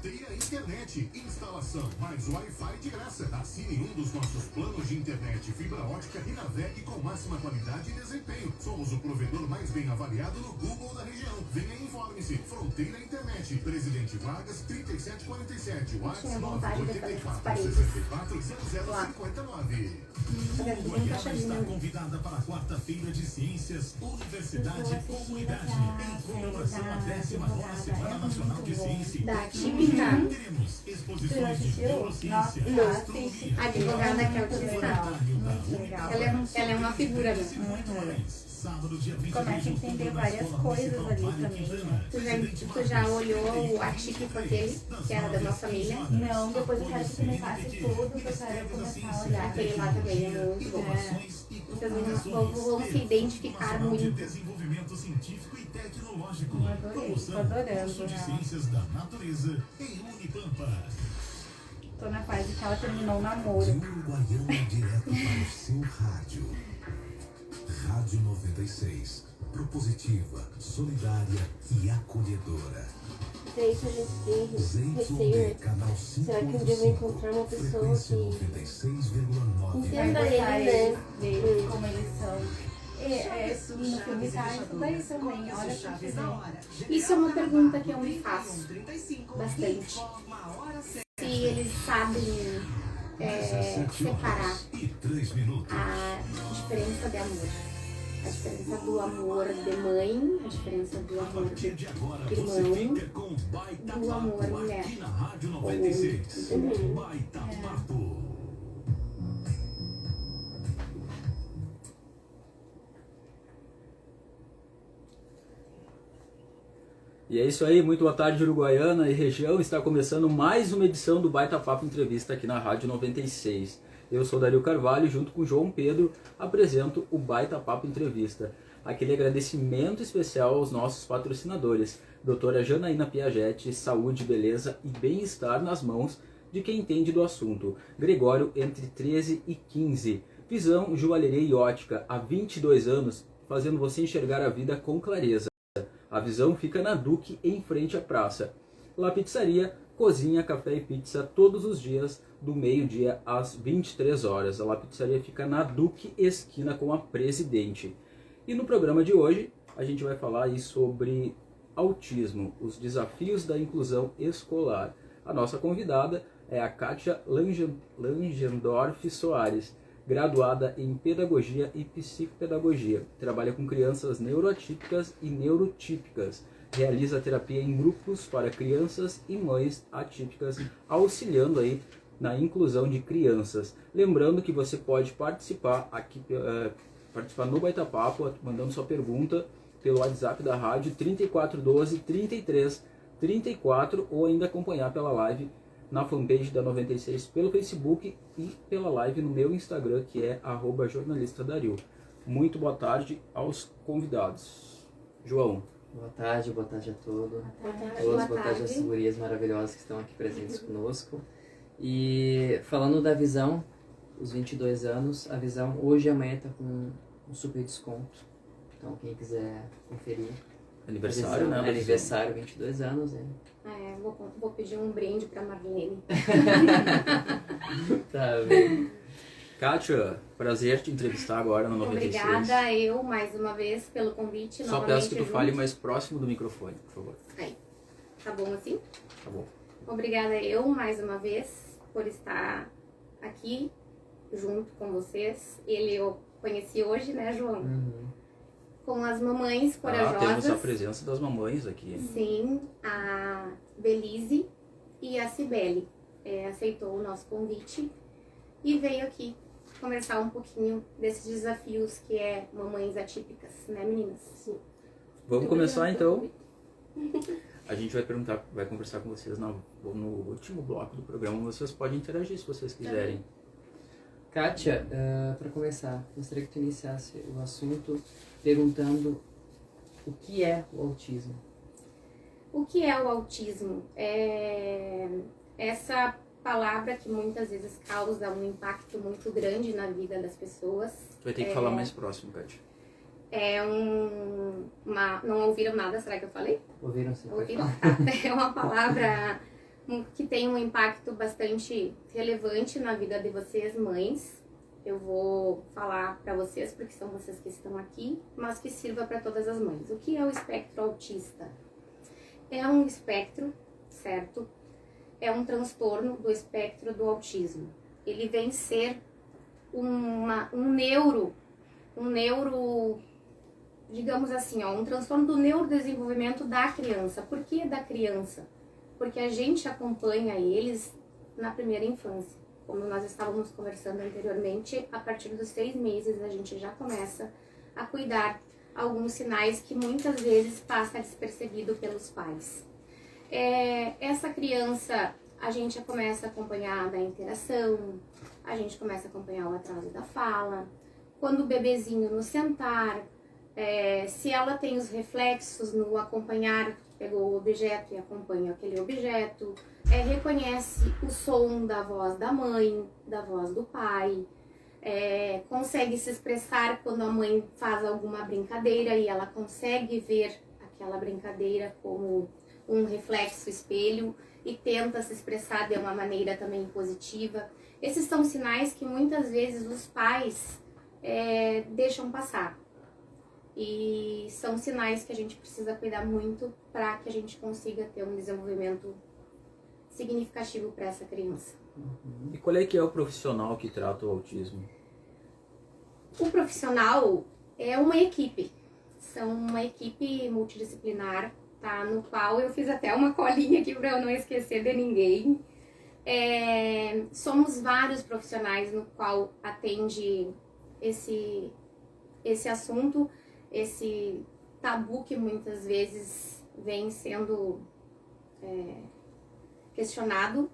Fronteira Internet. Instalação mais Wi-Fi de graça. Assine um dos nossos planos de internet fibra ótica e navegue com máxima qualidade e desempenho. Somos o provedor mais bem avaliado no Google da região. Venha e informe-se. Fronteira Internet. Presidente Vargas, 3747. WhatsApp 984 64 0059. Uruguaiana está convidada para a quarta-feira de Ciências, Universidade e Comunidade. Em comemoração à 19ª Semana Nacional de Ciência e Tecnologia, teremos exposições de neurociência, astronomia, a advogada que é autista. Ela é uma figura, né? Começa a entender várias coisas ali também. Tu já olhou o atípico aquele, que era da nossa família? Não, depois eu quero que tu me passe tudo, que eu quero começar a olhar. Aquele lá também é muito bom. Então vão se identificar muito. Desenvolvimento científico e tecnológico. Tô adorando, Curso de Ciências da Natureza em Unipampa. Tô na fase que ela terminou o namoro. De Uruguaiana direto para o seu rádio. Rádio 96. Propositiva, solidária e acolhedora. Isso a gente tem receio, né? Canal Será que um dia eu vou encontrar uma pessoa que 96,9. entenda ele, né? Ver como eles são. No filme tá isso daí também, olha que quiser. Isso é uma pergunta que eu me faço bastante. Se eles sabem separar a diferença de amor. A diferença do amor de mãe, a diferença do amor de irmão, do amor mulher. E é isso aí, muito boa tarde Uruguaiana e região, está começando mais uma edição do Baita Papo Entrevista aqui na Rádio 96. Eu sou Dario Carvalho, junto com João Pedro, apresento o Baita Papo Entrevista. Aquele agradecimento especial aos nossos patrocinadores, doutora Janaína Piagetti, saúde, beleza e bem-estar nas mãos de quem entende do assunto. Gregório, entre 13 e 15. Visão, joalheria e ótica, há 22 anos, fazendo você enxergar a vida com clareza. A Visão fica na Duque, em frente à praça. La Pizzaria, cozinha, café e pizza todos os dias, do meio-dia às 23 horas. A La Pizzaria fica na Duque, esquina com a Presidente. E no programa de hoje, a gente vai falar aí sobre autismo, os desafios da inclusão escolar. A nossa convidada é a Kátia Langendorf Soares, graduada em Pedagogia e Psicopedagogia. Trabalha com crianças neuroatípicas e neurotípicas. Realiza terapia em grupos para crianças e mães atípicas, auxiliando aí na inclusão de crianças. Lembrando que você pode participar aqui, participar no Baita Papo, mandando sua pergunta pelo WhatsApp da rádio 3412 33 34 ou ainda acompanhar pela live na fanpage da 96 pelo Facebook e pela live no meu Instagram, que é @jornalistadario. Muito boa tarde aos convidados. João. Boa tarde a todos. Boa Boa tarde às gurias maravilhosas que estão aqui presentes conosco. E falando da Visão, os 22 anos, a Visão hoje e amanhã está com um super desconto. Então quem quiser conferir. Aniversário, né? Aniversário, 22 anos, né? Vou pedir um brinde pra Marlene. Tá bem. Kátia, prazer te entrevistar agora no 96. Obrigada eu, mais uma vez, pelo convite. Só peço que tu fale mais próximo do microfone, por favor. Aí, tá bom assim? Tá bom. Obrigada eu, mais uma vez, por estar aqui junto com vocês. Ele eu conheci hoje, né, João? Uhum. Com as mamães corajosas. Temos a presença das mamães aqui. Sim, a Belize e a Cibele aceitou o nosso convite e veio aqui conversar um pouquinho desses desafios que é mamães atípicas, né, meninas? Sim. Vamos começar então. A gente vai conversar com vocês no último bloco do programa. Vocês podem interagir se vocês quiserem. Kátia, para começar, gostaria que tu iniciasse o assunto perguntando o que é o autismo. O que é o autismo? É essa palavra que muitas vezes causa um impacto muito grande na vida das pessoas. Tu vai ter que falar mais próximo, Kátia. Não ouviram nada, será que eu falei? Ouviram sim? Ouviram? É uma palavra que tem um impacto bastante relevante na vida de vocês, mães. Eu vou falar para vocês, porque são vocês que estão aqui, mas que sirva para todas as mães. O que é o espectro autista? É um espectro, certo? É um transtorno do espectro do autismo. Ele vem ser um neuro, digamos assim, um transtorno do neurodesenvolvimento da criança. Por que da criança? Porque a gente acompanha eles na primeira infância. Como nós estávamos conversando anteriormente, a partir dos 6 meses a gente já começa a cuidar alguns sinais que muitas vezes passa despercebido pelos pais. Essa criança, a gente começa a acompanhar da interação, a gente começa a acompanhar o atraso da fala, quando o bebezinho no sentar, se ela tem os reflexos no acompanhar, pegou o objeto e acompanha aquele objeto, reconhece o som da voz da mãe, da voz do pai, consegue se expressar quando a mãe faz alguma brincadeira e ela consegue ver aquela brincadeira como um reflexo espelho e tenta se expressar de uma maneira também positiva. Esses são sinais que muitas vezes os pais deixam passar. E são sinais que a gente precisa cuidar muito para que a gente consiga ter um desenvolvimento significativo para essa criança. E qual é que é o profissional que trata o autismo? O profissional é uma equipe. São uma equipe multidisciplinar, tá? No qual eu fiz até uma colinha aqui para eu não esquecer de ninguém. Somos vários profissionais no qual atende esse assunto, esse tabu que muitas vezes vem sendo questionado.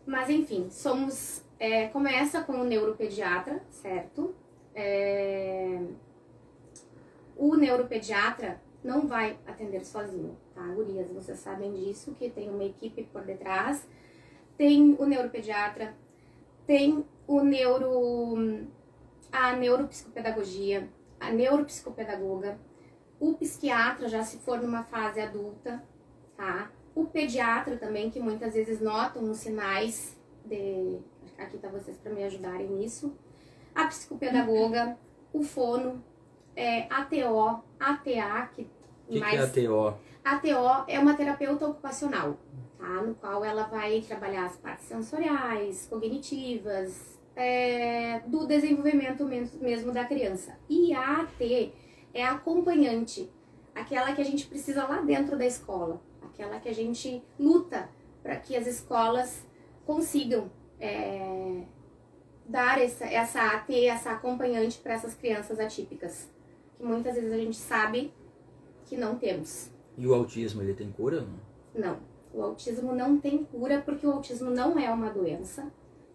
Mas enfim, começa com o neuropediatra, certo? O neuropediatra não vai atender sozinho, tá, gurias? Vocês sabem disso, que tem uma equipe por detrás. Tem o neuropediatra, tem a neuropsicopedagogia, a neuropsicopedagoga, o psiquiatra já se for numa fase adulta, tá? O pediatra também, que muitas vezes notam os sinais aqui tá vocês para me ajudarem nisso. A psicopedagoga, o fono, ATO, ATA, que é ATO? ATO é uma terapeuta ocupacional, tá? No qual ela vai trabalhar as partes sensoriais, cognitivas, do desenvolvimento mesmo da criança. E a AT é a acompanhante, aquela que a gente precisa lá dentro da escola, aquela que a gente luta para que as escolas consigam dar essa AT, essa acompanhante para essas crianças atípicas, que muitas vezes a gente sabe que não temos. E o autismo, ele tem cura? Não, o autismo não tem cura, porque o autismo não é uma doença,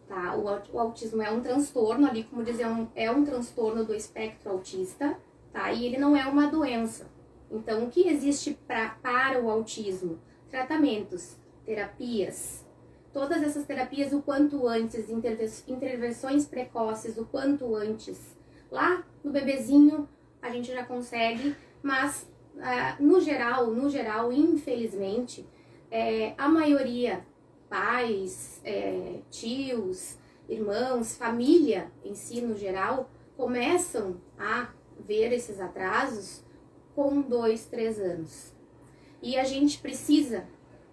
tá? O autismo é um transtorno, ali como dizer, é um transtorno do espectro autista, tá? E ele não é uma doença. Então, o que existe para o autismo? Tratamentos, terapias, todas essas terapias o quanto antes, intervenções precoces o quanto antes. Lá no bebezinho a gente já consegue, mas no geral, infelizmente, a maioria, pais, tios, irmãos, família em si no geral, começam a ver esses atrasos com 2, 3 anos. E a gente precisa,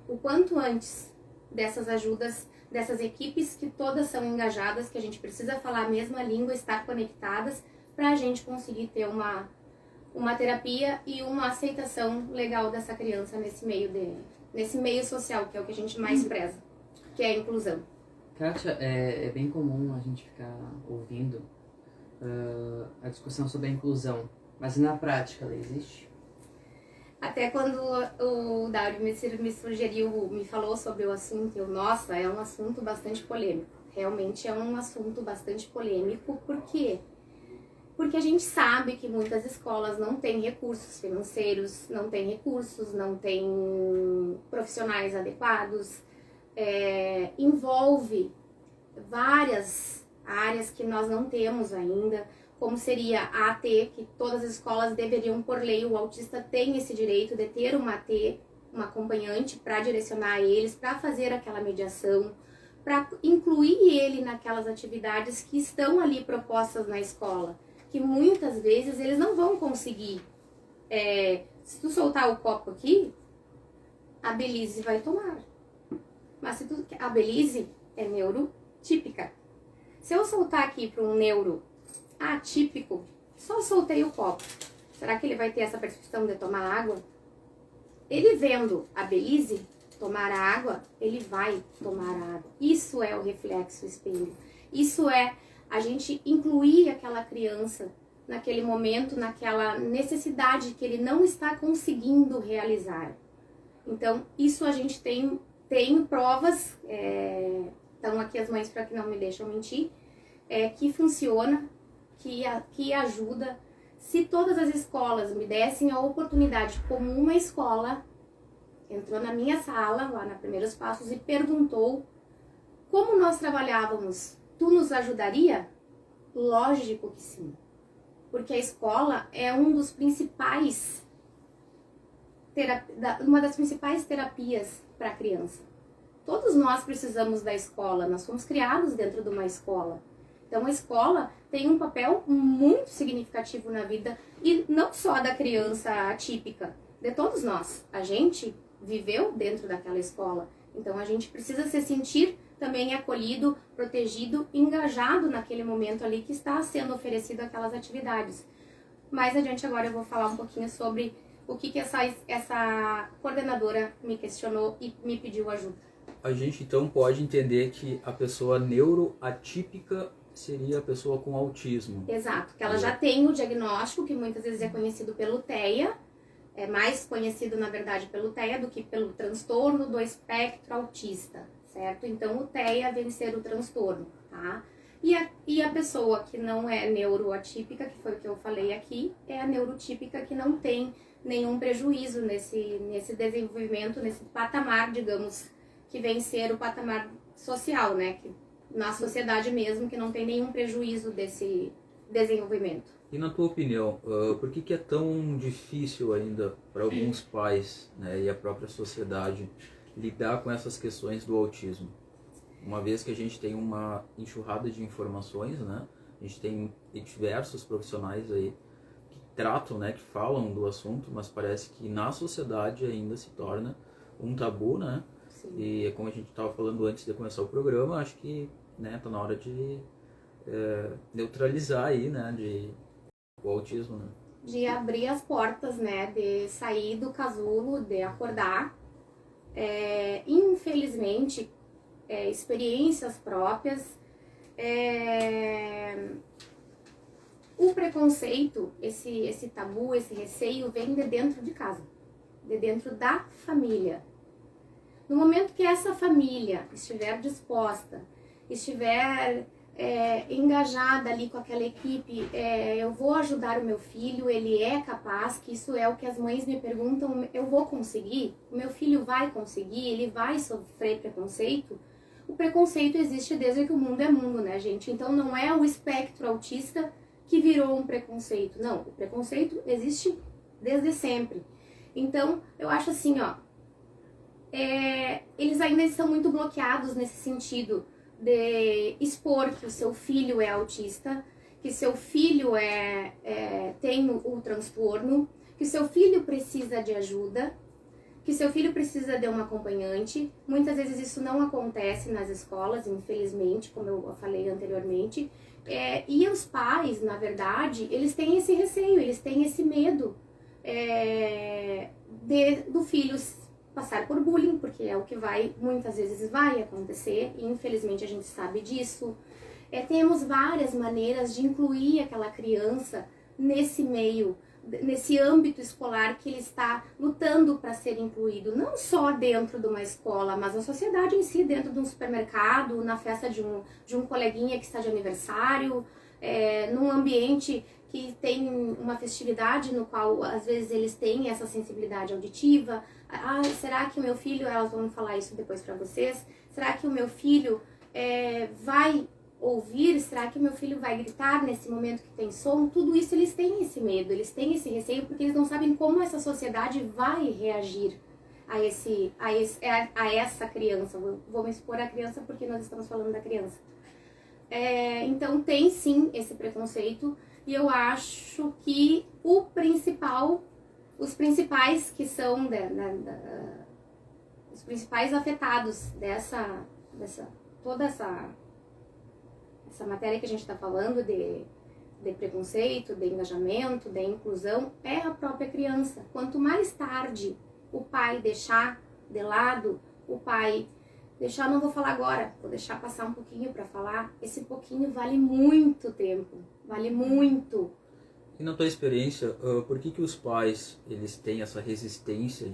o quanto antes, dessas ajudas, dessas equipes que todas são engajadas, que a gente precisa falar a mesma língua, estar conectadas, para a gente conseguir ter uma terapia e uma aceitação legal dessa criança nesse meio social, que é o que a gente mais preza, que é a inclusão. Kátia, é bem comum a gente ficar ouvindo a discussão sobre a inclusão, mas na prática ela existe? Até quando o Dário me sugeriu, me falou sobre o assunto, nossa, é um assunto bastante polêmico. Realmente é um assunto bastante polêmico, por quê? Porque a gente sabe que muitas escolas não têm recursos financeiros, não têm profissionais adequados, envolve várias áreas que nós não temos ainda, como seria a AT, que todas as escolas deveriam, por lei, o autista tem esse direito de ter uma AT, uma acompanhante para direcionar eles, para fazer aquela mediação, para incluir ele naquelas atividades que estão ali propostas na escola, que muitas vezes eles não vão conseguir. Se tu soltar o copo aqui, a Belize vai tomar. Mas a Belize é neurotípica. Se eu soltar aqui para um neuro atípico, só soltei o copo. Será que ele vai ter essa percepção de tomar água? Ele vendo a Belize tomar a água, ele vai tomar a água. Isso é o reflexo espelho. Isso é a gente incluir aquela criança naquele momento, naquela necessidade que ele não está conseguindo realizar. Então, isso a gente tem provas, estão aqui as mães para que não me deixam mentir, que funciona, que ajuda. Se todas as escolas me dessem a oportunidade, como uma escola entrou na minha sala, lá na Primeiros Passos, e perguntou como nós trabalhávamos, tu nos ajudaria? Lógico que sim. Porque a escola é uma das principais terapias para a criança. Todos nós precisamos da escola, nós fomos criados dentro de uma escola. Então a escola tem um papel muito significativo na vida, e não só da criança atípica, de todos nós. A gente viveu dentro daquela escola, então a gente precisa se sentir também acolhido, protegido, engajado naquele momento ali que está sendo oferecido aquelas atividades. Mais adiante agora eu vou falar um pouquinho sobre o que essa coordenadora me questionou e me pediu ajuda. A gente então pode entender que a pessoa neuroatípica seria a pessoa com autismo. Exato, que ela já tem o diagnóstico, que muitas vezes é conhecido pelo TEA, é mais conhecido na verdade pelo TEA do que pelo transtorno do espectro autista, certo? Então o TEA vem ser o transtorno, tá? E a pessoa que não é neuroatípica, que foi o que eu falei aqui, é a neurotípica, que não tem nenhum prejuízo nesse desenvolvimento, nesse patamar, digamos, que vem ser o patamar social, né? Que, na sociedade mesmo, que não tem nenhum prejuízo desse desenvolvimento. E na tua opinião, por que é tão difícil ainda para alguns pais, né, e a própria sociedade lidar com essas questões do autismo? Uma vez que a gente tem uma enxurrada de informações, né? A gente tem diversos profissionais aí que tratam, né, que falam do assunto, mas parece que na sociedade ainda se torna um tabu, né? Sim. E como a gente estava falando antes de começar o programa, acho que, né, tá na hora de neutralizar aí, né, o autismo, né? De abrir as portas, né, de sair do casulo, de acordar. Infelizmente, experiências próprias, o preconceito, esse tabu, esse receio vem de dentro de casa, de dentro da família. No momento que essa família estiver disposta, estiver engajada ali com aquela equipe, eu vou ajudar o meu filho, ele é capaz, que isso é o que as mães me perguntam, eu vou conseguir? O meu filho vai conseguir? Ele vai sofrer preconceito? O preconceito existe desde que o mundo é mundo, né, gente? Então não é o espectro autista que virou um preconceito. Não, o preconceito existe desde sempre. Então, eu acho assim, ó, eles ainda estão muito bloqueados nesse sentido de expor que o seu filho é autista, que seu filho tem o transtorno, que seu filho precisa de ajuda, que seu filho precisa de uma acompanhante. Muitas vezes isso não acontece nas escolas, infelizmente, como eu falei anteriormente. E os pais, na verdade, eles têm esse receio, eles têm esse medo do filho passar por bullying, porque é o que muitas vezes vai acontecer, e infelizmente a gente sabe disso. Temos várias maneiras de incluir aquela criança nesse meio, nesse âmbito escolar que ele está lutando para ser incluído, não só dentro de uma escola, mas na sociedade em si, dentro de um supermercado, na festa de um coleguinha que está de aniversário, num ambiente que tem uma festividade no qual às vezes eles têm essa sensibilidade auditiva. Será que o meu filho, elas vão falar isso depois para vocês, será que o meu filho vai ouvir, será que o meu filho vai gritar nesse momento que tem som? Tudo isso eles têm esse medo, eles têm esse receio, porque eles não sabem como essa sociedade vai reagir a essa criança. Vou me expor à criança porque nós estamos falando da criança. Então tem sim esse preconceito, e eu acho que os principais que são os principais afetados toda essa matéria que a gente está falando de preconceito, de engajamento, de inclusão, é a própria criança. Quanto mais tarde o pai deixar de lado, não vou falar agora, vou deixar passar um pouquinho para falar, esse pouquinho vale muito tempo, vale muito. E na tua experiência, por que os pais, eles têm essa resistência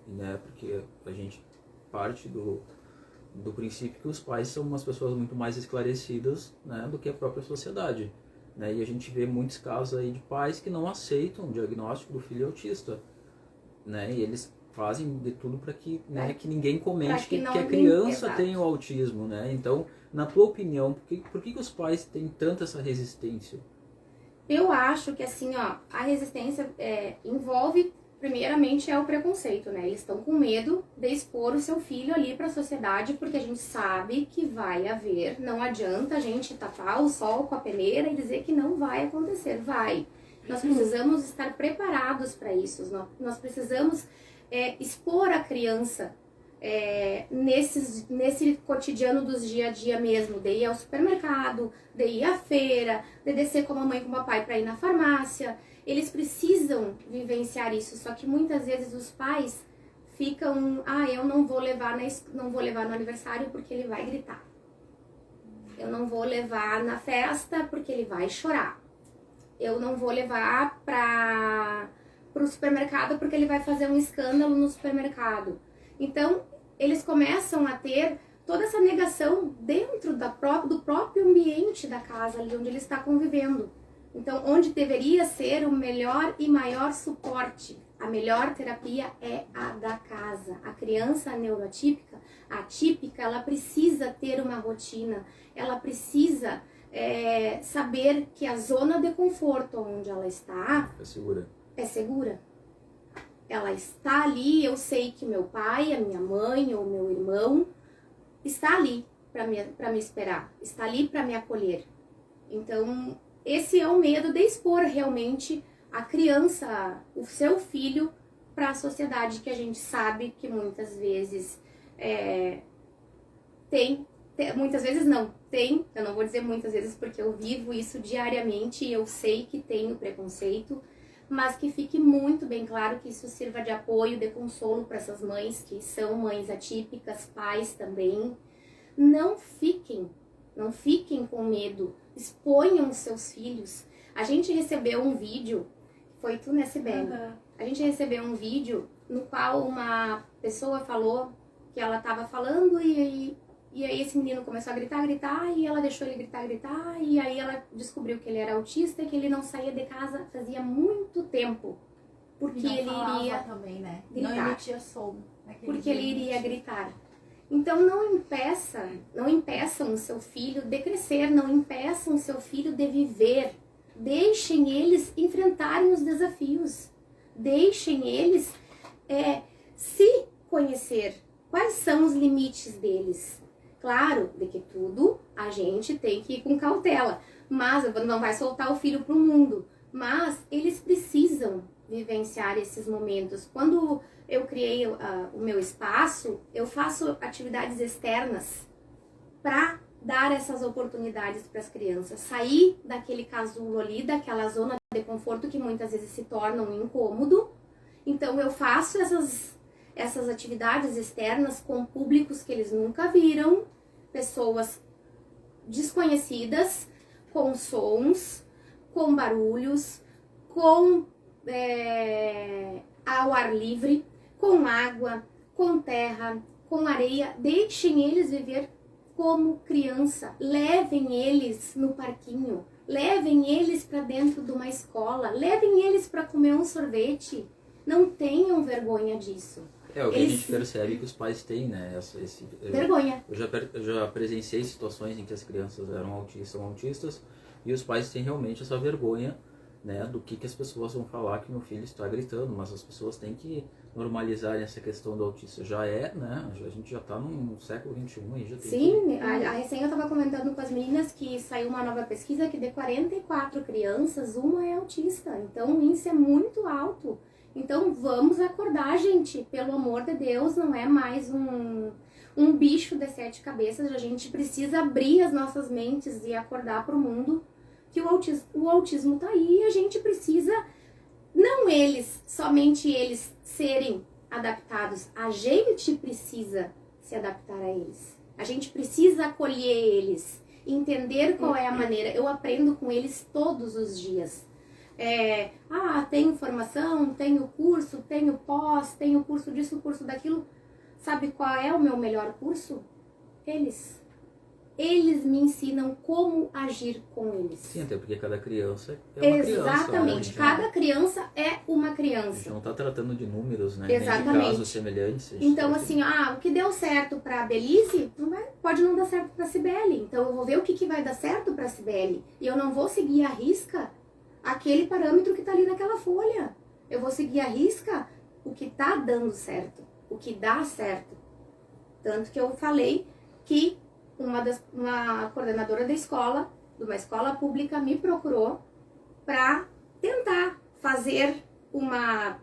né, porque a gente parte do princípio que os pais são umas pessoas muito mais esclarecidas, né, do que a própria sociedade, né, e a gente vê muitos casos aí de pais que não aceitam o diagnóstico do filho autista, né, e eles fazem de tudo para que, né, que ninguém comente que a criança tem o autismo, né, então, na tua opinião, por que os pais têm tanta essa resistência? Eu acho que assim, a resistência envolve, primeiramente, o preconceito, né? Eles estão com medo de expor o seu filho ali para a sociedade, porque a gente sabe que vai haver, não adianta a gente tapar o sol com a peneira e dizer que não vai acontecer, vai. Nós precisamos estar preparados para isso, nós precisamos expor a criança nesse cotidiano dos dia a dia mesmo, de ir ao supermercado, de ir à feira, de descer com a mamãe e com o papai para ir na farmácia. Eles precisam vivenciar isso, só que muitas vezes os pais ficam, eu não vou levar no aniversário porque ele vai gritar. Eu não vou levar na festa porque ele vai chorar. Eu não vou levar para o supermercado porque ele vai fazer um escândalo no supermercado. Então, eles começam a ter toda essa negação dentro do próprio ambiente da casa ali onde ele está convivendo. Então, onde deveria ser o melhor e maior suporte, a melhor terapia é a da casa. A criança neuroatípica, atípica, ela precisa ter uma rotina, ela precisa saber que a zona de conforto onde ela está é segura. Ela está ali, eu sei que meu pai, a minha mãe ou meu irmão está ali para me esperar, está ali para me acolher. Então, esse é o medo de expor realmente a criança, o seu filho, para a sociedade, que a gente sabe que muitas vezes muitas vezes não, eu não vou dizer muitas vezes porque eu vivo isso diariamente e eu sei que tem o preconceito, mas que fique muito bem claro que isso sirva de apoio, de consolo para essas mães que são mães atípicas, pais também. Não fiquem com medo, exponham os seus filhos. A gente recebeu um vídeo, foi tu, né, Sibeli? A gente recebeu um vídeo no qual uma pessoa falou que ela estava falando e aí esse menino começou a gritar, e ela deixou ele gritar, e aí ela descobriu que ele era autista e que ele não saía de casa fazia muito tempo. Porque ele iria também, né? gritar. Não emitia som. Porque ele iria gritar. Então não impeçam o seu filho de crescer, não impeçam o seu filho de viver. Deixem eles enfrentarem os desafios. Deixem eles se conhecer. Quais são os limites deles? Claro, de que tudo a gente tem que ir com cautela, mas não vai soltar o filho para o mundo. Mas eles precisam vivenciar esses momentos. Quando eu criei o meu espaço, eu faço atividades externas para dar essas oportunidades para as crianças. Sair daquele casulo ali, daquela zona de conforto que muitas vezes se torna um incômodo. Então eu faço essas atividades externas com públicos que eles nunca viram, pessoas desconhecidas, com sons, com barulhos, com ao ar livre, com água, com terra, com areia. Deixem eles viver como criança, levem eles no parquinho, levem eles para dentro de uma escola, levem eles para comer um sorvete. Não tenham vergonha disso. O que a gente percebe que os pais têm, né? Vergonha. Eu já presenciei situações em que as crianças são autistas e os pais têm realmente essa vergonha, né? Do que as pessoas vão falar que meu filho está gritando, mas as pessoas têm que normalizarem essa questão do autista. Já é, né? A gente já está no século XXI aí, já tem Sim, a recém eu estava comentando com as meninas que saiu uma nova pesquisa que de 44 crianças, uma é autista. Então, isso é muito alto. Então, vamos acordar, gente. Pelo amor de Deus, não é mais um bicho de 7 cabeças. A gente precisa abrir as nossas mentes e acordar para o mundo que o autismo tá aí e a gente precisa, não eles, somente eles serem adaptados. A gente precisa se adaptar a eles. A gente precisa acolher eles, entender qual é a maneira. Eu aprendo com eles todos os dias. Tenho formação, tenho curso, tenho pós, tenho curso disso, curso daquilo. Sabe qual é o meu melhor curso? Eles. Eles me ensinam como agir com eles. Sim, até porque cada criança é uma criança. Exatamente, cada criança é uma A gente criança. não está tratando de números, né? Exatamente. Nem de casos semelhantes. Então, assim, o que deu certo pra Belize pode não dar certo pra Cibele. Então, eu vou ver o que vai dar certo pra Cibele. E eu não vou seguir à risca aquele parâmetro que tá ali naquela folha. Eu vou seguir à risca o que tá dando certo, o que dá certo. Tanto que eu falei que uma coordenadora da escola, de uma escola pública, me procurou para tentar fazer uma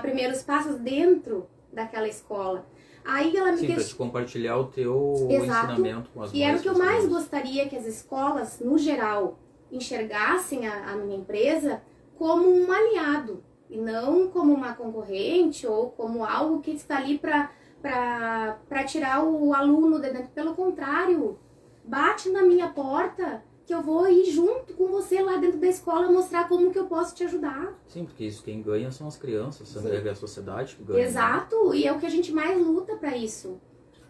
primeiros passos dentro daquela escola. Aí ela me Sim, para te compartilhar o teu ensinamento com as mães. E era o que eu mais gostaria que as escolas, no geral, enxergassem a minha empresa como um aliado e não como uma concorrente ou como algo que está ali para tirar o aluno de dentro. Pelo contrário, bate na minha porta que eu vou ir junto com você lá dentro da escola mostrar como que eu posso te ajudar. Sim, porque isso quem ganha são as crianças, é a sociedade que ganha. Exato, e é o que a gente mais luta para isso.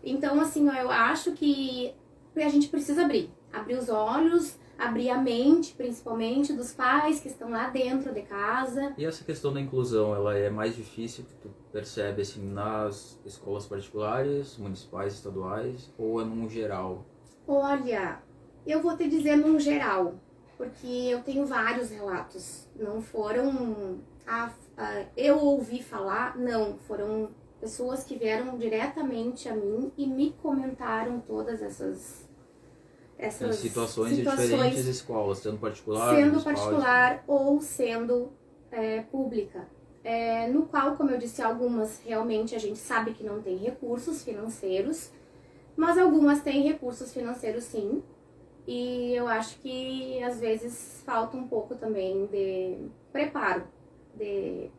Então, assim, eu acho que a gente precisa abrir os olhos, abrir a mente, principalmente dos pais que estão lá dentro de casa. E essa questão da inclusão, ela é mais difícil que tu percebe assim nas escolas particulares, municipais, estaduais, ou é num geral? Olha, eu vou te dizer num geral, porque eu tenho vários relatos. Não foram eu ouvi falar, não, foram pessoas que vieram diretamente a mim e me comentaram todas essas situações em diferentes escolas, sendo particular, sendo particular ou sendo pública. No qual, como eu disse, algumas realmente a gente sabe que não tem recursos financeiros, mas algumas têm recursos financeiros sim. E eu acho que às vezes falta um pouco também de preparo, de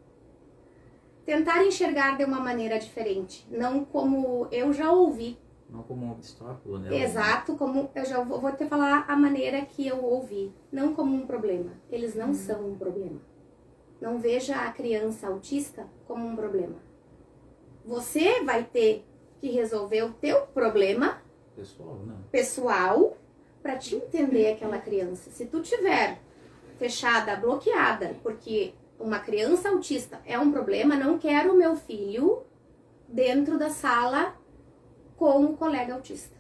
tentar enxergar de uma maneira diferente, não como eu já ouvi. Não como um obstáculo, né? Exato, como eu já vou te falar a maneira que eu ouvi, não como um problema. Eles não são um problema. Não veja a criança autista como um problema. Você vai ter que resolver o teu problema pessoal para te entender aquela criança. Se tu tiver fechada, bloqueada, porque uma criança autista é um problema, não quero o meu filho dentro da sala com um colega autista.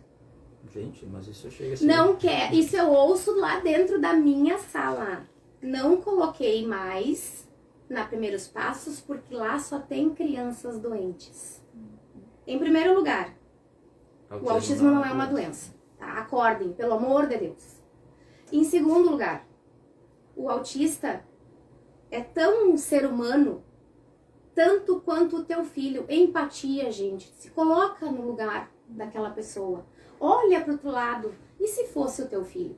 Gente, mas isso chega a ser... Não quer. Isso eu ouço lá dentro da minha sala. Não coloquei mais na Primeiros Passos porque lá só tem crianças doentes. Em primeiro lugar, o autismo não é uma doença. Tá? Acordem, pelo amor de Deus. Em segundo lugar, o autista é tão um ser humano tanto quanto o teu filho. Empatia, gente. Se coloca no lugar daquela pessoa. Olha para o outro lado. E se fosse o teu filho?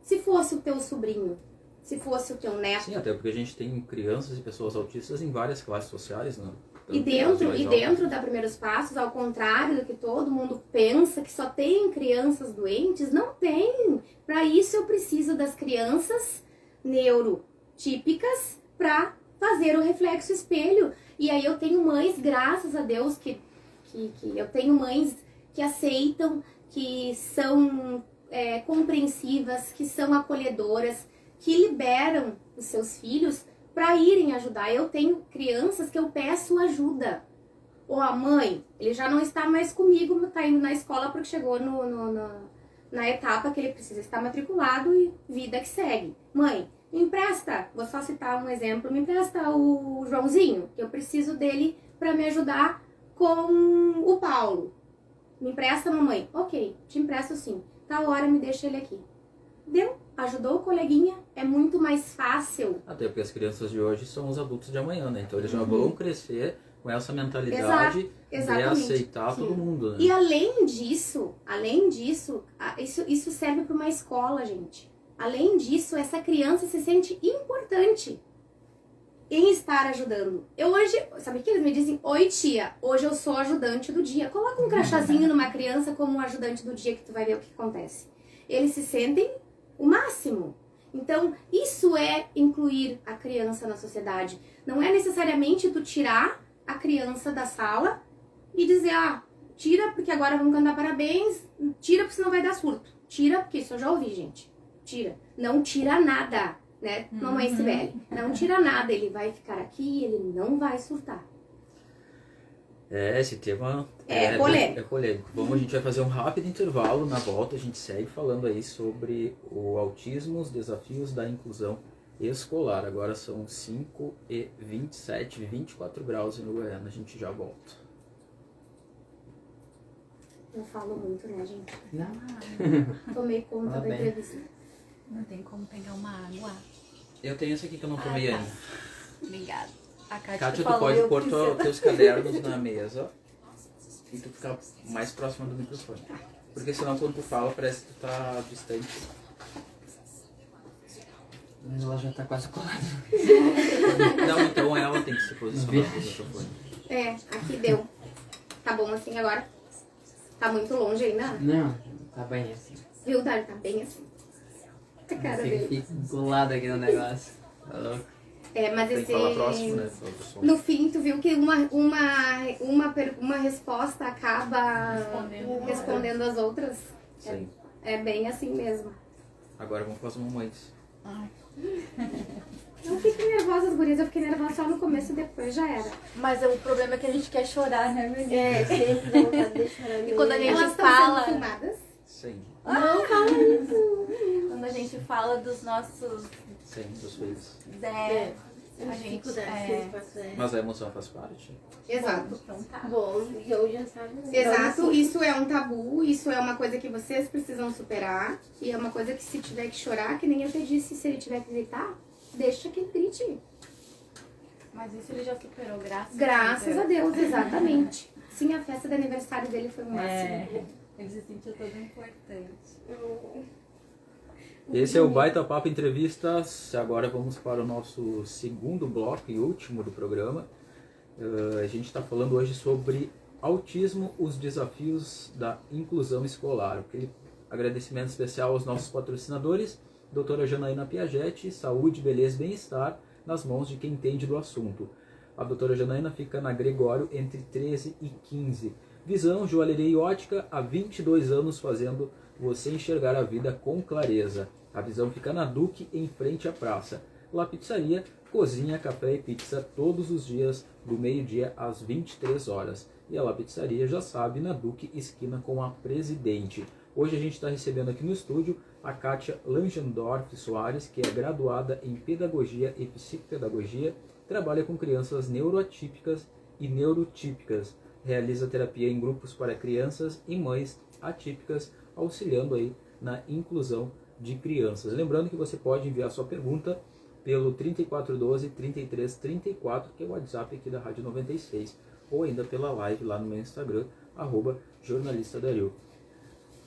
Se fosse o teu sobrinho? Se fosse o teu neto? Sim, até porque a gente tem crianças e pessoas autistas em várias classes sociais, né? E dentro da Primeiros Passos, ao contrário do que todo mundo pensa, que só tem crianças doentes, não tem. Para isso eu preciso das crianças neurotípicas para fazer o reflexo espelho. E aí eu tenho mães, graças a Deus, que eu tenho mães que aceitam, que são compreensivas, que são acolhedoras, que liberam os seus filhos para irem ajudar. Eu tenho crianças que eu peço ajuda. Mãe, ele já não está mais comigo, está indo na escola porque chegou na etapa que ele precisa estar matriculado e vida que segue. Mãe, me empresta, vou só citar um exemplo, me empresta o Joãozinho, que eu preciso dele para me ajudar com o Paulo. Me empresta, mamãe? Ok, te empresto sim. Tal hora me deixa ele aqui. Deu? Ajudou o coleguinha? É muito mais fácil. Até porque as crianças de hoje são os adultos de amanhã, né? Então eles já vão crescer com essa mentalidade de Exatamente. aceitar Sim. todo mundo, né? E além disso, isso serve para uma escola, gente. Além disso, essa criança se sente importante em estar ajudando. Eu hoje, sabe o que eles me dizem? Oi, tia, hoje eu sou ajudante do dia. Coloca um crachazinho numa criança como ajudante do dia que tu vai ver o que acontece. Eles se sentem o máximo. Então, isso é incluir a criança na sociedade. Não é necessariamente tu tirar a criança da sala e dizer, tira porque agora vamos cantar parabéns, tira porque senão vai dar surto. Tira porque isso eu já ouvi, gente. Tira. Não tira nada, né, mamãe Sibeli? Não tira nada, ele vai ficar aqui, ele não vai surtar. Esse tema É polêmico. É polêmico. Bom, a gente vai fazer um rápido intervalo. Na volta a gente segue falando aí sobre o autismo, os desafios da inclusão escolar. Agora são 5h27, 24 graus em Uruguaiana. A gente já volta. Eu falo muito, né, gente? Não. Tomei conta Fala da bem. entrevista. Não tem como pegar uma água. Eu tenho esse aqui que eu não tomei tá. ainda. Obrigada. A Kátia, tu falou, pode eu pôr preciso. teus cadernos na mesa e tu ficar mais próxima do microfone. Porque senão quando tu fala parece que tu tá distante. Mas ela já tá quase colada. Não, então ela tem que se posicionar no microfone. É, aqui deu. Tá bom assim agora? Tá muito longe ainda? Não, tá bem assim. Viu, Dário? Tá bem assim. A cara dele. Fica colado aqui no negócio. Tá louco? É, mas Tem esse... que falar próximo, né? do som. No fim, tu viu que uma resposta acaba respondendo as outras? Sim. É bem assim mesmo. Agora vamos com as mamães. Não fiquem nervosas, gurias. Eu fiquei nervosa só no começo e depois já era. Mas o problema é que a gente quer chorar, né, menina? É, sempre dá vontade de chorar. E quando a gente Elas estão fala... sendo filmadas? Sim. Não fala isso. Quando a gente fala dos nossos... Sim, dos filhos. A gente... Mas a emoção faz parte. Exato. Então tá. Bom, então já sabe. né? Exato, isso é um tabu, isso é uma coisa que vocês precisam superar. E é uma coisa que se tiver que chorar, que nem eu te disse, se ele tiver que gritar, deixa que ele grite. Mas isso ele já superou, Graças a Deus, exatamente. Sim, a festa de aniversário dele foi o máximo. Ele se sentiu todo importante. Esse é o Baita Papo Entrevistas. Agora vamos para o nosso segundo bloco e último do programa. A gente está falando hoje sobre autismo, os desafios da inclusão escolar. Aquele agradecimento especial aos nossos patrocinadores, doutora Janaína Piagetti, saúde, beleza e bem-estar, nas mãos de quem entende do assunto. A doutora Janaína fica na Gregório entre 13 e 15. Visão, joalheria e ótica, há 22 anos fazendo você enxergar a vida com clareza. A Visão fica na Duque, em frente à praça. La Pizzaria, cozinha, café e pizza todos os dias, do meio-dia às 23 horas. E a La Pizzaria, já sabe, na Duque, esquina com a Presidente. Hoje a gente está recebendo aqui no estúdio a Kátia Langendorf Soares, que é graduada em Pedagogia e Psicopedagogia, trabalha com crianças neuroatípicas e neurotípicas, realiza terapia em grupos para crianças e mães atípicas, auxiliando aí na inclusão de crianças. Lembrando que você pode enviar sua pergunta pelo 3412-3334, que é o WhatsApp aqui da Rádio 96, ou ainda pela live lá no meu Instagram, @jornalistadario.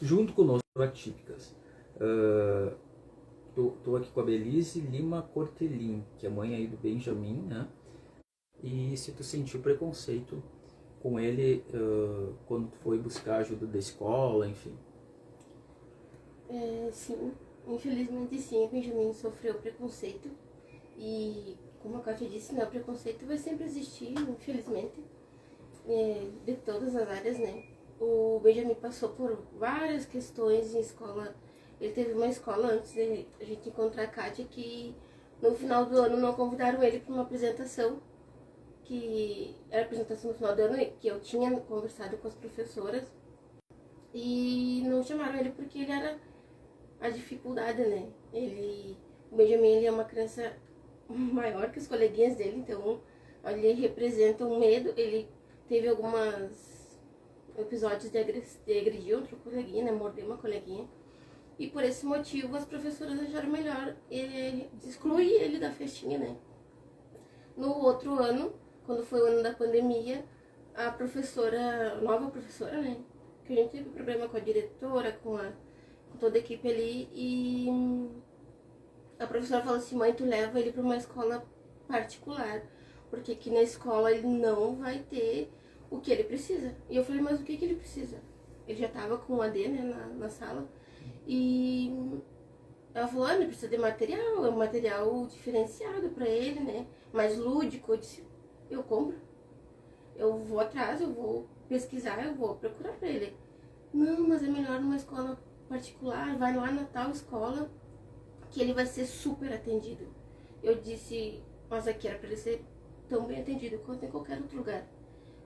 Junto conosco, atípicas. Estou aqui com a Belize Lima Cortelin, que é mãe aí do Benjamin, né? E se tu sentiu preconceito com ele quando tu foi buscar ajuda da escola, enfim. Sim, infelizmente sim, o Benjamin sofreu preconceito. E como a Kátia disse, né, o preconceito vai sempre existir, infelizmente, de todas as áreas, né? O Benjamin passou por várias questões em escola. Ele teve uma escola antes de a gente encontrar a Kátia que no final do ano não convidaram ele para uma apresentação, que era a apresentação no final do ano, que eu tinha conversado com as professoras, e não chamaram ele porque ele era a dificuldade, né? O Benjamin, ele é uma criança maior que os coleguinhas dele, então Ele representa um medo, ele teve alguns episódios de agredir outra coleguinha, né, morder uma coleguinha. E por esse motivo as professoras acharam melhor excluir ele da festinha, né. No outro ano, quando foi o ano da pandemia, a nova professora, né, que a gente teve problema com a diretora, com toda a equipe ali, e a professora falou assim: mãe, tu leva ele para uma escola particular, porque aqui na escola ele não vai ter o que ele precisa. E eu falei: mas o que ele precisa? Ele já tava com um AD, né, na sala, e ela falou: ele precisa de material, é um material diferenciado para ele, né, mais lúdico. Eu disse: eu compro, eu vou atrás, eu vou pesquisar, eu vou procurar para ele. Não, mas é melhor numa escola particular, vai lá na tal escola que ele vai ser super atendido. Eu disse: mas aqui era para ele ser tão bem atendido quanto em qualquer outro lugar,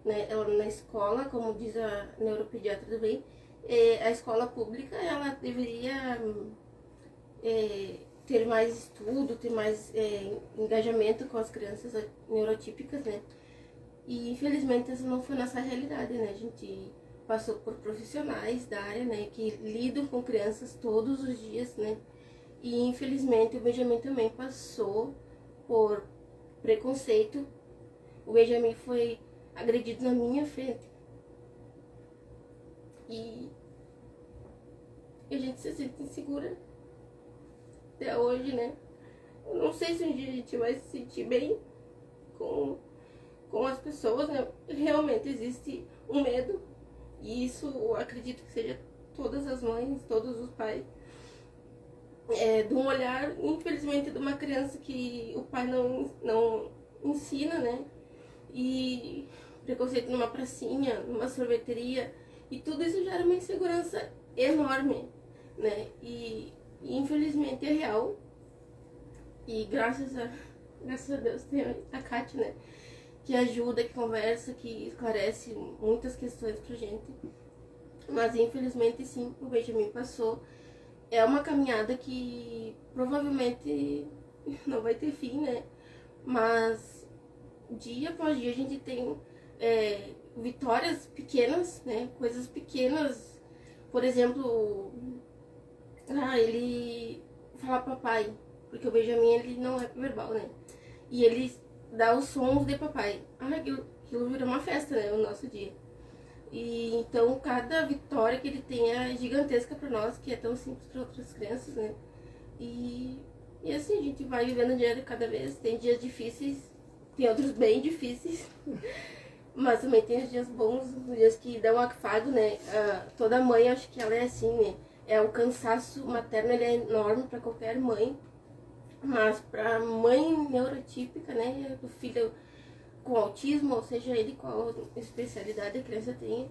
né? Na escola, como diz a neuropediatra do bem, a escola pública, ela deveria ter mais estudo, ter mais engajamento com as crianças neurotípicas, né? E infelizmente essa não foi nossa realidade, né? A gente passou por profissionais da área, né, que lidam com crianças todos os dias, né? E infelizmente o Benjamin também passou por preconceito. O Benjamin foi agredido na minha frente. E a gente se sente insegura até hoje, né? Eu não sei se um dia a gente vai se sentir bem com as pessoas, né? Realmente existe um medo. E isso eu acredito que seja todas as mães, todos os pais. De um olhar, infelizmente, de uma criança que o pai não ensina, né? E preconceito numa pracinha, numa sorveteria. E tudo isso gera uma insegurança enorme, né? E infelizmente é real. E graças a Deus tem a Kátia, né? Que ajuda, que conversa, que esclarece muitas questões pra gente. Mas infelizmente sim, o Benjamin passou. É uma caminhada que provavelmente não vai ter fim, né? Mas dia após dia a gente tem vitórias pequenas, né? Coisas pequenas. Por exemplo, ele fala papai, porque o Benjamin ele não é verbal, né? E ele dá os sons de papai. Aquilo virou uma festa, né? O nosso dia. E então cada vitória que ele tem é gigantesca para nós, que é tão simples para outras crianças, né? E assim, a gente vai vivendo um dia de cada vez. Tem dias difíceis, tem outros bem difíceis. Mas também tem os dias bons, os dias que dão afago, né? Toda mãe, acho que ela é assim, né? O cansaço materno, ele é enorme para qualquer mãe. Mas para mãe neurotípica, né? Do filho com autismo, ou seja, ele qual especialidade a criança tenha,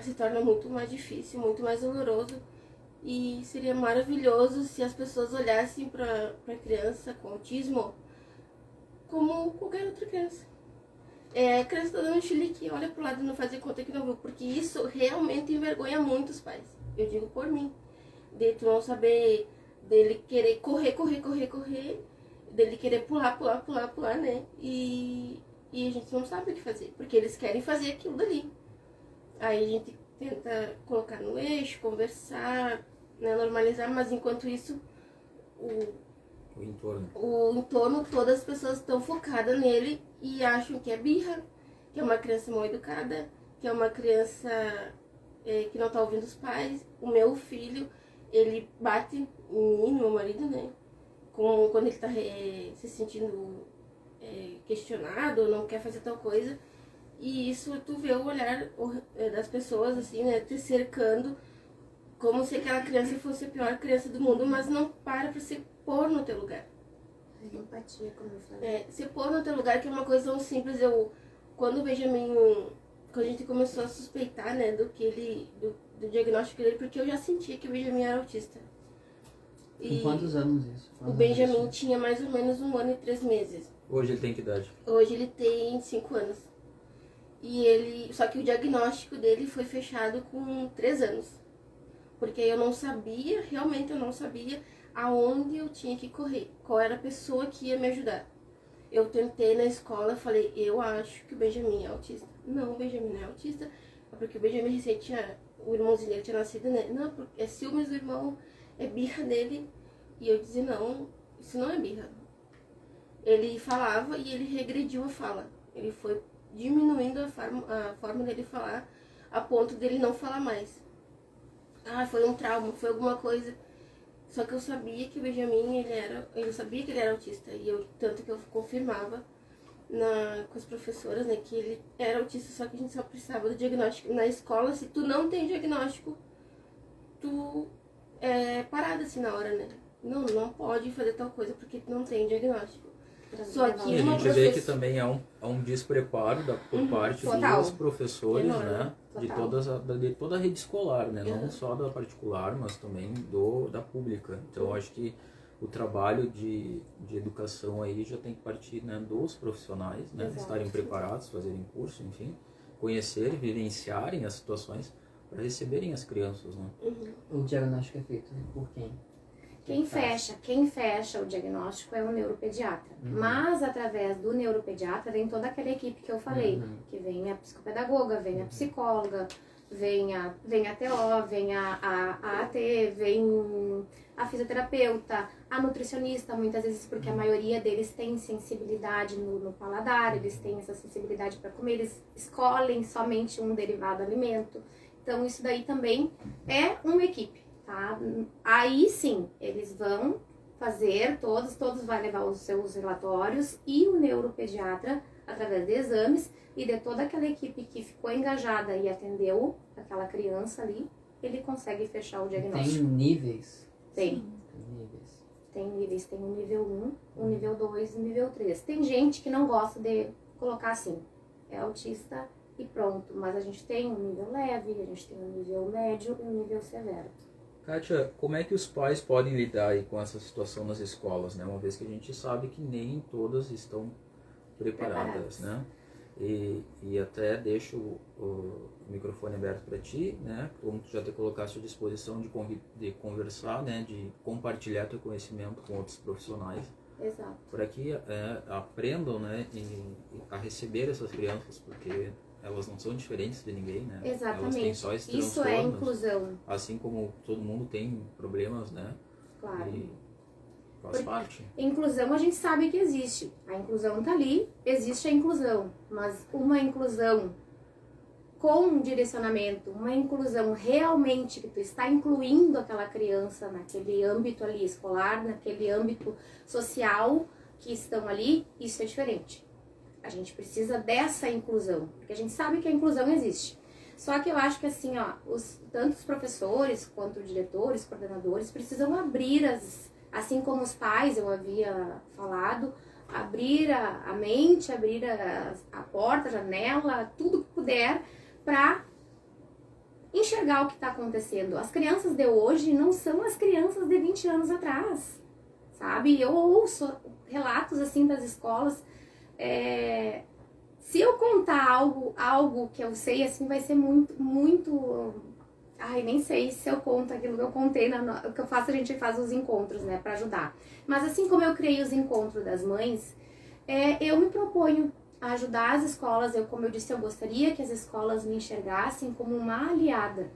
se torna muito mais difícil, muito mais doloroso. E seria maravilhoso se as pessoas olhassem para a criança com autismo como qualquer outra criança. A criança está dando um chilique, olha pro lado e não faz de conta que não viu, porque isso realmente envergonha muitos pais. Eu digo por mim, de tu não saber, dele querer correr, dele querer pular, né? E a gente não sabe o que fazer, porque eles querem fazer aquilo dali. Aí a gente tenta colocar no eixo, conversar, né, normalizar, mas enquanto isso o entorno, todas as pessoas estão focadas nele e acham que é birra, que é uma criança mal educada, que é uma criança que não tá ouvindo os pais. O meu filho, ele bate em mim, no meu marido, né? Quando ele tá se sentindo questionado, ou não quer fazer tal coisa. E isso tu vê o olhar das pessoas, assim, né? Te cercando, como se aquela criança fosse a pior criança do mundo, mas não para se pôr no teu lugar. Empatia, como eu falei. Se pôr no teu lugar, que é uma coisa tão simples. Quando o Benjamin, quando a gente começou a suspeitar, né, do diagnóstico dele, porque eu já sentia que o Benjamin era autista. Com quantos anos isso? O Benjamin tinha mais ou menos 1 ano e 3 meses. Hoje ele tem que idade? Hoje ele tem 5 anos. Só que o diagnóstico dele foi fechado com 3 anos. Porque eu não sabia, realmente eu não sabia aonde eu tinha que correr, qual era a pessoa que ia me ajudar. Eu tentei na escola, falei, eu acho que o Benjamin é autista. Não, o Benjamin não é autista, é porque o Benjamin recém tinha, o irmãozinho dele tinha nascido, né? Não, porque é ciúmes do irmão, é birra dele. E eu dizia, não, isso não é birra. Ele falava e ele regrediu a fala. Ele foi diminuindo a forma dele falar, a ponto dele não falar mais. Ah, foi um trauma, foi alguma coisa. Só que eu sabia que o Benjamin, eu sabia que ele era autista. E tanto que eu confirmava com as professoras, né, que ele era autista, só que a gente só precisava do diagnóstico. Na escola, se tu não tem diagnóstico, tu é parada assim na hora, né? Não pode fazer tal coisa porque tu não tem diagnóstico. Só que E a uma gente vê que também há um despreparo por parte total. dos professores, Enorme. né? De toda a rede escolar, né? Não Uhum. só da particular, mas também da pública. Então, acho que o trabalho de educação aí já tem que partir, né, dos profissionais, né? Exato. Estarem preparados, fazerem curso, enfim, conhecerem, vivenciarem as situações para receberem as crianças, né? O diagnóstico é feito por quem? Quem fecha o diagnóstico é o neuropediatra. Mas através do neuropediatra vem toda aquela equipe que eu falei, que vem a psicopedagoga, vem a psicóloga, vem a TO, vem a AT, vem a fisioterapeuta, a nutricionista, muitas vezes porque a maioria deles tem sensibilidade no paladar, eles têm essa sensibilidade para comer, eles escolhem somente um derivado alimento. Então isso daí também é uma equipe. Tá? Aí sim, eles vão fazer, todos vai levar os seus relatórios e o neuropediatra, através de exames e de toda aquela equipe que ficou engajada e atendeu aquela criança ali, ele consegue fechar o diagnóstico. Tem níveis? Tem. Tem níveis, tem o nível 1, o nível 2 e o nível 3. Tem gente que não gosta de colocar assim, é autista e pronto, mas a gente tem um nível leve, a gente tem um nível médio e um nível severo. Kátia, como é que os pais podem lidar aí com essa situação nas escolas, né? Uma vez que a gente sabe que nem todas estão preparadas, né? E até deixo o microfone aberto para ti, né? Como tu já te colocaste à disposição de conversar, né? De compartilhar teu conhecimento com outros profissionais. Exato. Para que aprendam, né? A receber essas crianças, porque elas não são diferentes de ninguém, né? Exatamente. Elas têm só esses Isso é inclusão. Assim como todo mundo tem problemas, né? Claro. E faz parte. Inclusão a gente sabe que existe. A inclusão tá ali, existe a inclusão. Mas uma inclusão com direcionamento, uma inclusão realmente que tu está incluindo aquela criança naquele âmbito ali escolar, naquele âmbito social que estão ali, isso é diferente. A gente precisa dessa inclusão, porque a gente sabe que a inclusão existe. Só que eu acho que assim, ó, tanto os professores quanto diretores, coordenadores precisam abrir assim como os pais, eu havia falado, abrir a mente, abrir a porta, a janela, tudo que puder para enxergar o que está acontecendo. As crianças de hoje não são as crianças de 20 anos atrás, sabe? Eu ouço relatos assim das escolas. Se eu contar algo que eu sei, assim, vai ser muito... Ai, nem sei se eu conto aquilo que eu contei, o que eu faço, a gente faz os encontros, né, pra ajudar. Mas assim como eu criei os encontros das mães, eu me proponho a ajudar as escolas. Como eu disse, eu gostaria que as escolas me enxergassem como uma aliada.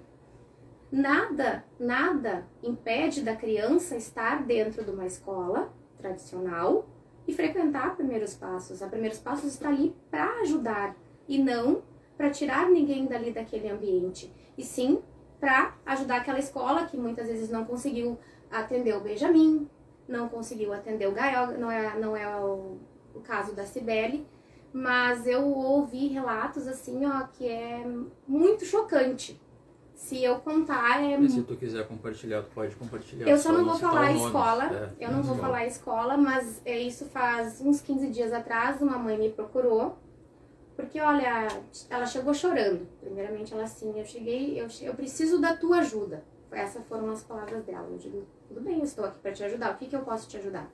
Nada impede da criança estar dentro de uma escola tradicional e frequentar Primeiros Passos. A Primeiros Passos está ali para ajudar e não para tirar ninguém dali daquele ambiente. E sim para ajudar aquela escola que muitas vezes não conseguiu atender o Benjamin, não conseguiu atender o Gael, não é o caso da Cibele, mas eu ouvi relatos assim, ó, que é muito chocante. Se eu contar E se tu quiser compartilhar, tu pode compartilhar. Eu só não vou citar falar a nomes. escola, eu não vou falar a escola, mas isso faz uns 15 dias atrás, uma mãe me procurou, porque olha, ela chegou chorando. Primeiramente ela assim, eu preciso da tua ajuda. Essas foram as palavras dela. Eu digo, tudo bem, eu estou aqui para te ajudar, o que eu posso te ajudar?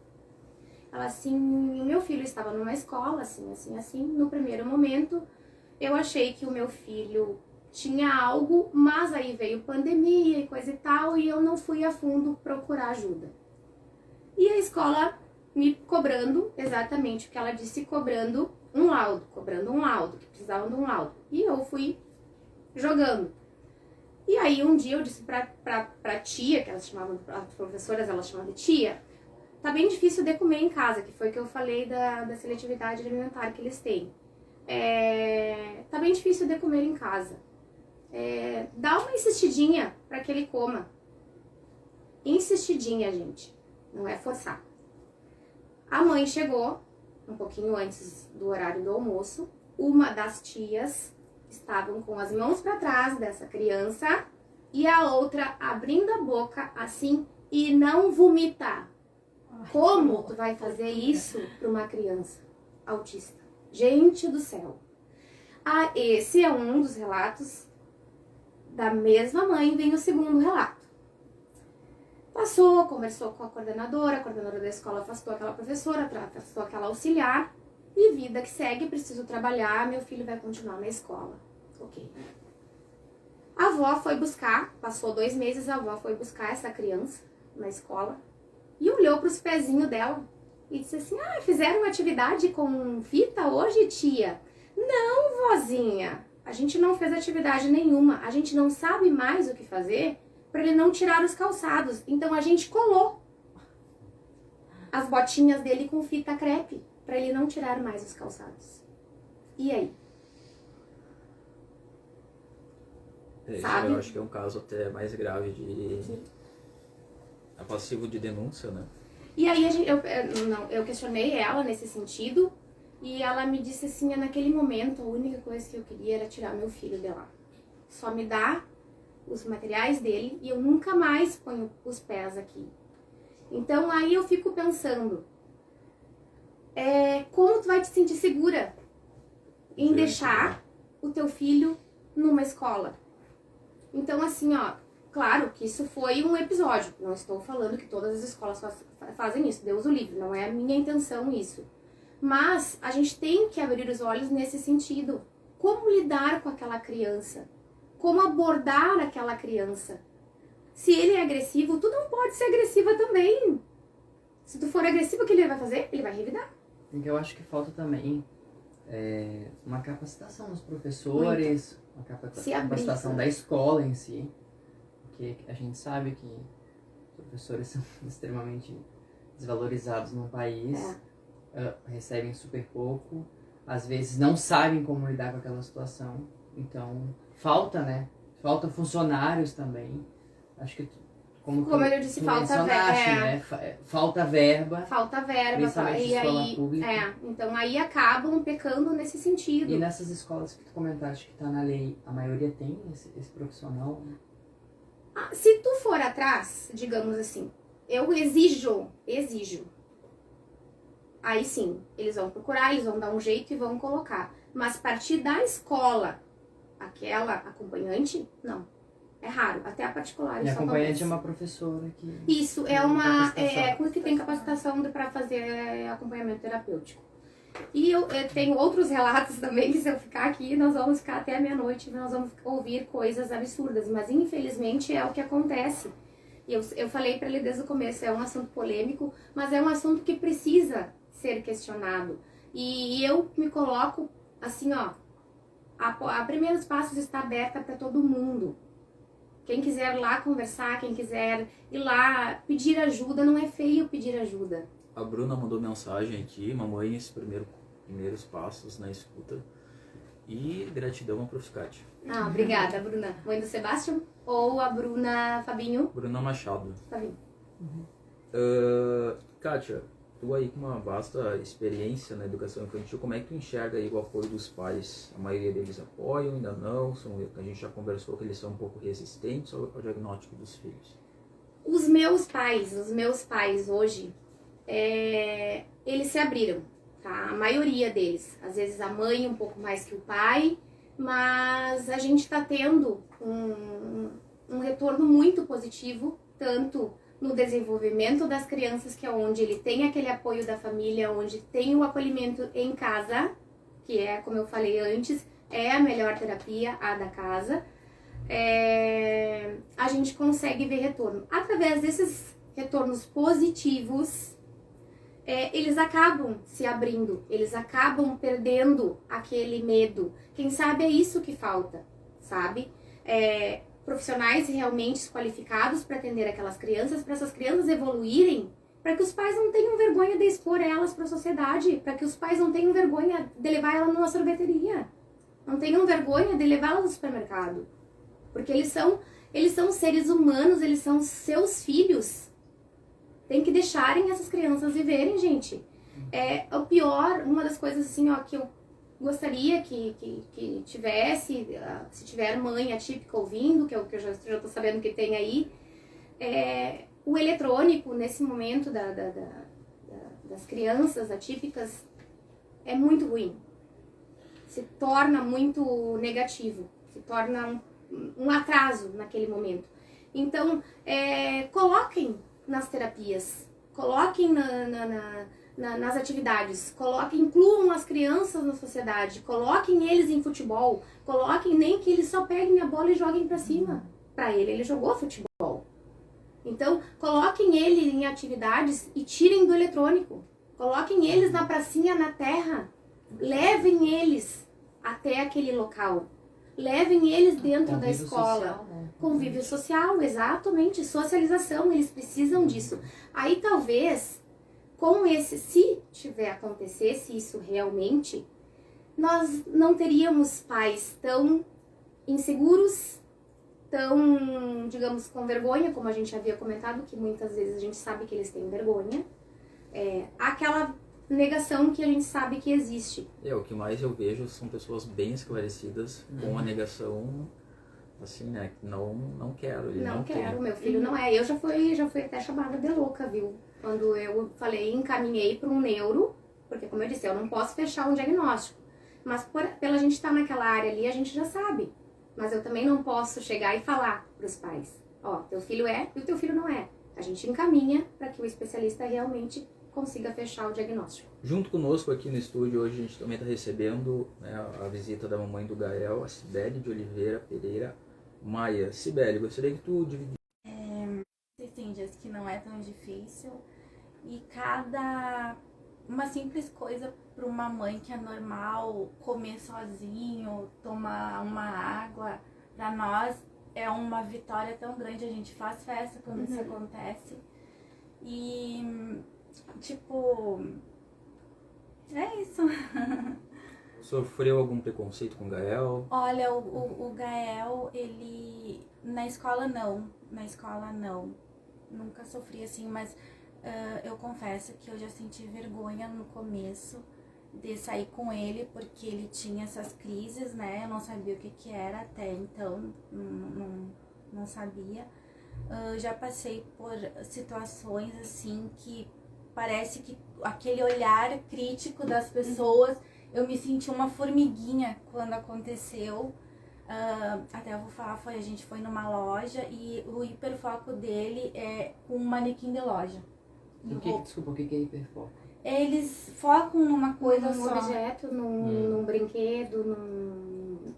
Ela assim, o meu filho estava numa escola, assim. No primeiro momento, eu achei que o meu filho tinha algo, mas aí veio pandemia e coisa e tal, e eu não fui a fundo procurar ajuda. E a escola me cobrando exatamente o que ela disse, cobrando um laudo, que precisavam de um laudo. E eu fui jogando. E aí um dia eu disse pra tia, que elas chamavam, as professoras, elas chamavam de tia, tá bem difícil de comer em casa, que foi que eu falei da seletividade alimentar que eles têm. Tá bem difícil de comer em casa. Dá uma insistidinha para que ele coma. Insistidinha, gente. Não é forçar. A mãe chegou um pouquinho antes do horário do almoço. Uma das tias estavam com as mãos para trás dessa criança e a outra abrindo a boca assim e não vomitar. Como tu vai fazer isso para uma criança autista? Gente do céu. Esse é um dos relatos. Da mesma mãe vem o segundo relato. Passou, conversou com a coordenadora da escola afastou aquela professora, afastou aquela auxiliar. E vida que segue, preciso trabalhar, meu filho vai continuar na escola. Ok. A avó foi buscar, passou 2 meses, a avó foi buscar essa criança na escola e olhou para os pezinhos dela e disse assim, fizeram atividade com fita hoje, tia? Não, vozinha, a gente não fez atividade nenhuma, a gente não sabe mais o que fazer para ele não tirar os calçados, então a gente colou as botinhas dele com fita crepe para ele não tirar mais os calçados. E aí? Sabe? Eu acho que é um caso até mais grave é passivo de denúncia, né? E aí eu questionei ela nesse sentido e ela me disse assim, naquele momento a única coisa que eu queria era tirar meu filho de lá. Só me dá os materiais dele e eu nunca mais ponho os pés aqui. Então aí eu fico pensando, como tu vai te sentir segura em deixar o teu filho numa escola? Então assim, claro que isso foi um episódio, não estou falando que todas as escolas fazem isso, Deus o livre, não é a minha intenção isso. Mas a gente tem que abrir os olhos nesse sentido. Como lidar com aquela criança? Como abordar aquela criança? Se ele é agressivo, tu não pode ser agressiva também. Se tu for agressivo, o que ele vai fazer? Ele vai revidar. Porque eu acho que falta também uma capacitação dos professores, uma capacitação da escola em si. Porque a gente sabe que os professores são extremamente desvalorizados no país, recebem super pouco, às vezes não sabem como lidar com aquela situação. Então, falta funcionários também. Acho que, como eu disse, falta verba. Falta verba. Principalmente e escola pública. Então aí acabam pecando nesse sentido. E nessas escolas que tu comentaste que tá na lei, a maioria tem esse profissional? Se tu for atrás, digamos assim, eu exijo. Aí sim, eles vão procurar, eles vão dar um jeito e vão colocar. Mas partir da escola, aquela acompanhante, não. É raro, até a particular. E a acompanhante é uma professora que... Isso, que tem capacitação para fazer acompanhamento terapêutico. E eu tenho outros relatos também, que se eu ficar aqui, nós vamos ficar até meia-noite, nós vamos ouvir coisas absurdas, mas infelizmente é o que acontece. E eu falei para ele desde o começo, é um assunto polêmico, mas é um assunto que precisa ser questionado. E eu me coloco assim, a Primeiros Passos está aberta para todo mundo. Quem quiser ir lá conversar, quem quiser ir lá pedir ajuda, não é feio pedir ajuda. A Bruna mandou mensagem aqui, mamães, primeiros passos na escuta. E gratidão ao Prof. Kátia. Obrigada, Bruna. Mãe do Sebastião ou a Bruna Fabinho? Bruna Machado. Fabinho. Kátia, tu aí com uma vasta experiência na educação infantil, como é que tu enxerga aí o apoio dos pais? A maioria deles apoiam, ainda não? A gente já conversou que eles são um pouco resistentes ao diagnóstico dos filhos. Os meus pais hoje, eles se abriram, tá? A maioria deles. Às vezes a mãe um pouco mais que o pai, mas a gente está tendo um retorno muito positivo, tanto no desenvolvimento das crianças, que é onde ele tem aquele apoio da família, onde tem o acolhimento em casa, que é, como eu falei antes, é a melhor terapia, a da casa. A gente consegue ver retorno. Através desses retornos positivos, eles acabam se abrindo, eles acabam perdendo aquele medo. Quem sabe é isso que falta, sabe? Profissionais realmente qualificados para atender aquelas crianças, para essas crianças evoluírem, para que os pais não tenham vergonha de expor elas para a sociedade, para que os pais não tenham vergonha de levar ela numa sorveteria, não tenham vergonha de levá-las no supermercado, porque eles são seres humanos, eles são seus filhos. Tem que deixarem essas crianças viverem, gente. O pior, uma das coisas assim, ó, que eu gostaria que tivesse, se tiver mãe atípica ouvindo, que é o que eu já tô sabendo que tem aí, o eletrônico nesse momento das crianças atípicas é muito ruim. Se torna muito negativo, se torna um atraso naquele momento. Então, coloquem nas terapias, coloquem nas atividades, incluam as crianças na sociedade, coloquem eles em futebol, coloquem nem que eles só peguem a bola e joguem pra cima. Pra ele jogou futebol. Então, coloquem ele em atividades e tirem do eletrônico. Coloquem eles na pracinha, na terra. Levem eles até aquele local. Levem eles dentro da escola. Social, né? Convívio social, exatamente. Socialização, eles precisam disso. Aí talvez, se acontecesse isso realmente, nós não teríamos pais tão inseguros, tão, digamos, com vergonha, como a gente havia comentado, que muitas vezes a gente sabe que eles têm vergonha. Aquela negação que a gente sabe que existe. O que mais eu vejo são pessoas bem esclarecidas com a negação, assim, né? Não quero. Ele não quero, tem. meu filho não é. Eu já fui até chamada de louca, viu? Quando eu encaminhei para um neuro, porque como eu disse, eu não posso fechar um diagnóstico. Mas pela gente estar naquela área ali, a gente já sabe. Mas eu também não posso chegar e falar para os pais, teu filho é e o teu filho não é. A gente encaminha para que o especialista realmente consiga fechar o diagnóstico. Junto conosco aqui no estúdio hoje a gente também está recebendo, né, a visita da mamãe do Gael, a Cibele de Oliveira Pereira Maia. Cibele, gostaria que tu dividisse. Tem dias que não é tão difícil e uma simples coisa para uma mãe que é normal comer sozinho, tomar uma água, para nós é uma vitória tão grande. A gente faz festa quando isso acontece e é isso. Sofreu algum preconceito com o Gael? Olha, o Gael, ele na escola não, nunca sofri assim, mas eu confesso que eu já senti vergonha no começo de sair com ele, porque ele tinha essas crises, né? Eu não sabia o que era até então, não sabia. Já passei por situações assim que parece que aquele olhar crítico das pessoas, eu me senti uma formiguinha quando aconteceu. Até eu vou falar, a gente foi numa loja e o hiperfoco dele é com um manequim de loja. Desculpa, o que é hiperfoco? Eles focam numa coisa num só. objeto, num brinquedo,